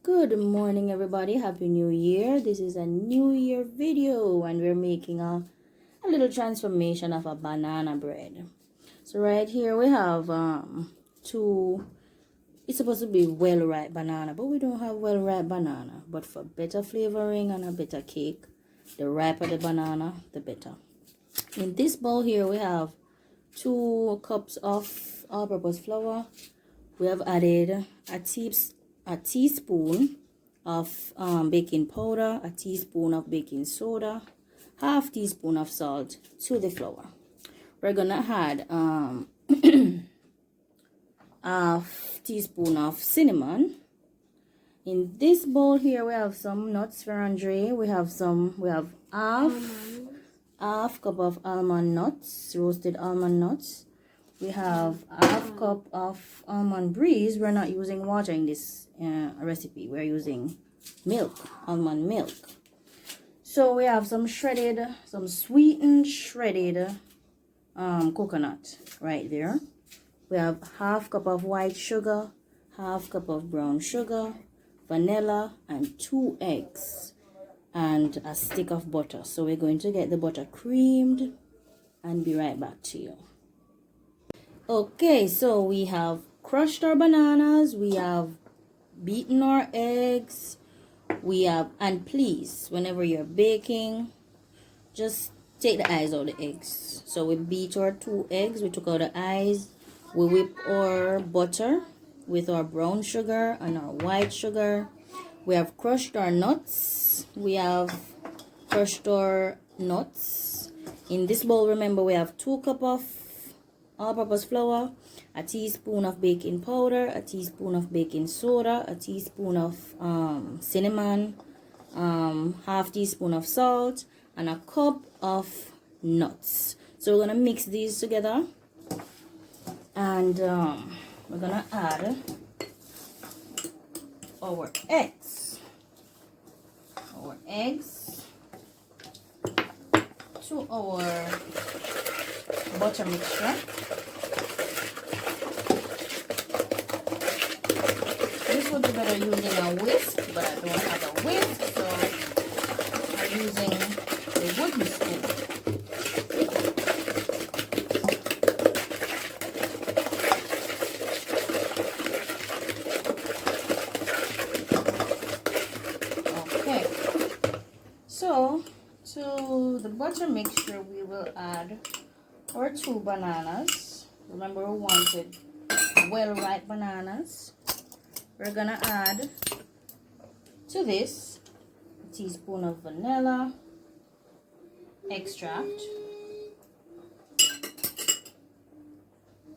Good morning, everybody. Happy New Year. This is a New Year video, and we're making a little transformation of a banana bread. So right here we have two. It's supposed to be well-ripe banana, but we don't have well-ripe banana. But for better flavoring and a better cake, the riper the banana, the better. In this bowl here we have 2 cups of all-purpose flour. We have added a teaspoon of baking powder, a teaspoon of baking soda, half teaspoon of salt to the flour. We're gonna add half teaspoon of cinnamon. In this bowl here we have some nuts for Andre. We have half cup of almond nuts, roasted almond nuts. We have half cup of almond breeze. We're not using water in this recipe. We're using milk, almond milk. So we have some sweetened shredded coconut right there. We have half cup of white sugar, half cup of brown sugar, vanilla, and 2 eggs, and a stick of butter. So we're going to get the butter creamed and be right back to you. Okay, so we have crushed our bananas, we have beaten our eggs, and please, whenever you're baking, just take the eyes out of the eggs. So we beat our 2 eggs, we took out the eyes, we whip our butter with our brown sugar and our white sugar. We have crushed our nuts, In this bowl, remember, we have 2 cups of all-purpose flour, a teaspoon of baking powder, a teaspoon of baking soda, a teaspoon of cinnamon, half teaspoon of salt, and a cup of nuts. So we're gonna mix these together, and we're gonna add our eggs to our butter mixture. This would be better using a whisk, but I don't have a whisk, so I'm using a wooden spoon. Okay, so to the butter mixture we will add our 2 bananas. Remember, we wanted well-ripe bananas. We're gonna add to this a teaspoon of vanilla extract,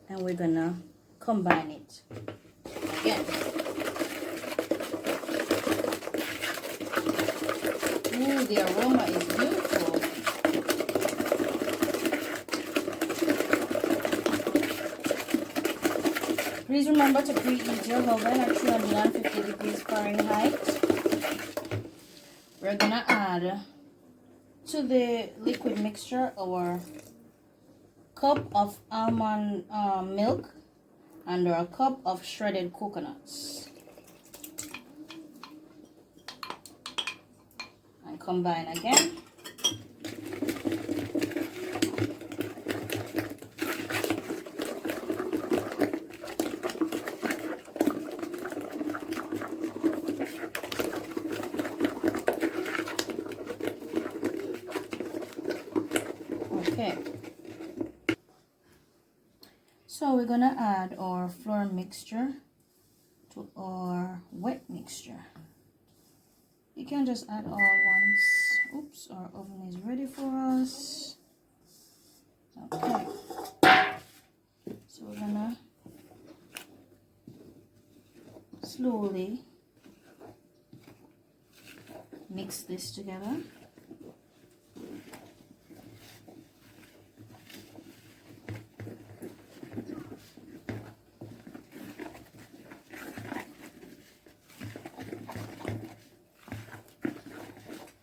and we're gonna combine it again. Ooh, the aroma is beautiful. Please remember to preheat your oven at 350 degrees Fahrenheit. We're gonna add to the liquid mixture our cup of almond milk and our cup of shredded coconuts. And combine again. Okay, so we're gonna add our flour mixture to our wet mixture. You can just add all once. Oops, our oven is ready for us. Okay, so we're gonna slowly mix this together.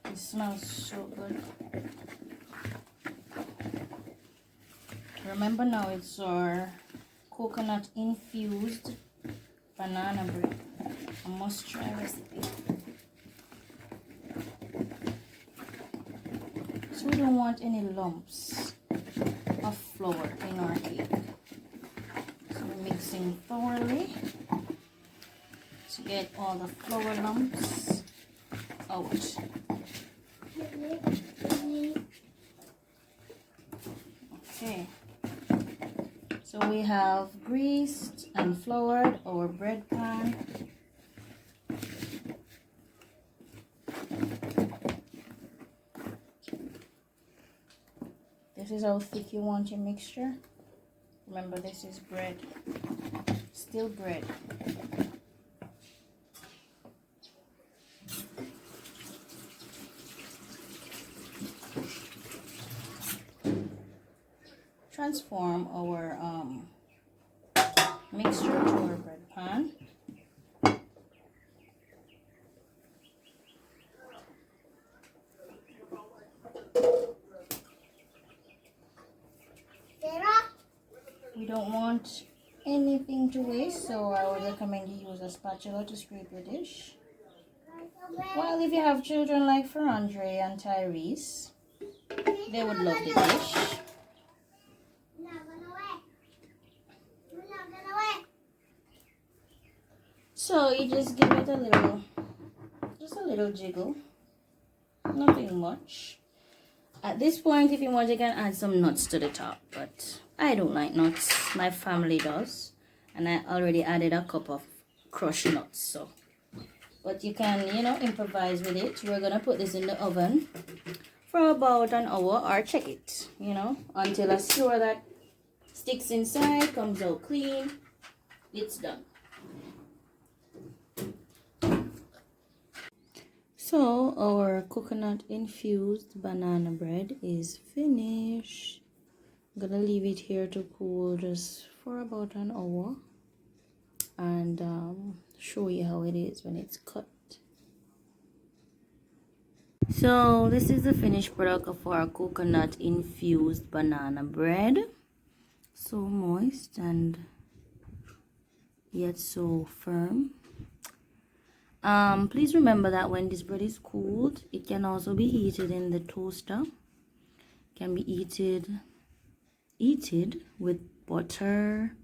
It smells so good. Remember, now it's our coconut infused banana bread. must-try recipe. So we don't want any lumps of flour in our cake. So we're mixing thoroughly to get all the flour lumps out. Okay. So we have greased and floured our bread pan. This is how thick you want your mixture. Remember, this is bread, still bread. Transform our mixture to our bread pan. We don't want anything to waste, so I would recommend you use a spatula to scrape your dish. Well, if you have children like Ferrandre and Tyrese, they would love the dish. So you just give it a little jiggle, nothing much. At this point, if you want, you can add some nuts to the top, but I don't like nuts. My family does, and I already added a cup of crushed nuts. So, but you can, improvise with it. We're gonna put this in the oven for about an hour, or check it, until a skewer that sticks inside comes out clean. It's done. So our coconut infused banana bread is finished. I'm gonna leave it here to cool just for about an hour and show you how it is when it's cut. So this is the finished product of our coconut infused banana bread. So moist and yet so firm. Please remember that when this bread is cooled, it can also be heated in the toaster. It can be eaten with butter,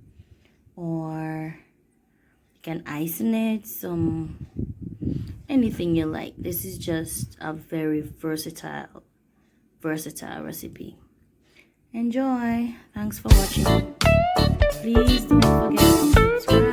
or you can ice in it, anything you like. This is just a very versatile recipe. Enjoy. Thanks for watching. Please don't forget to subscribe.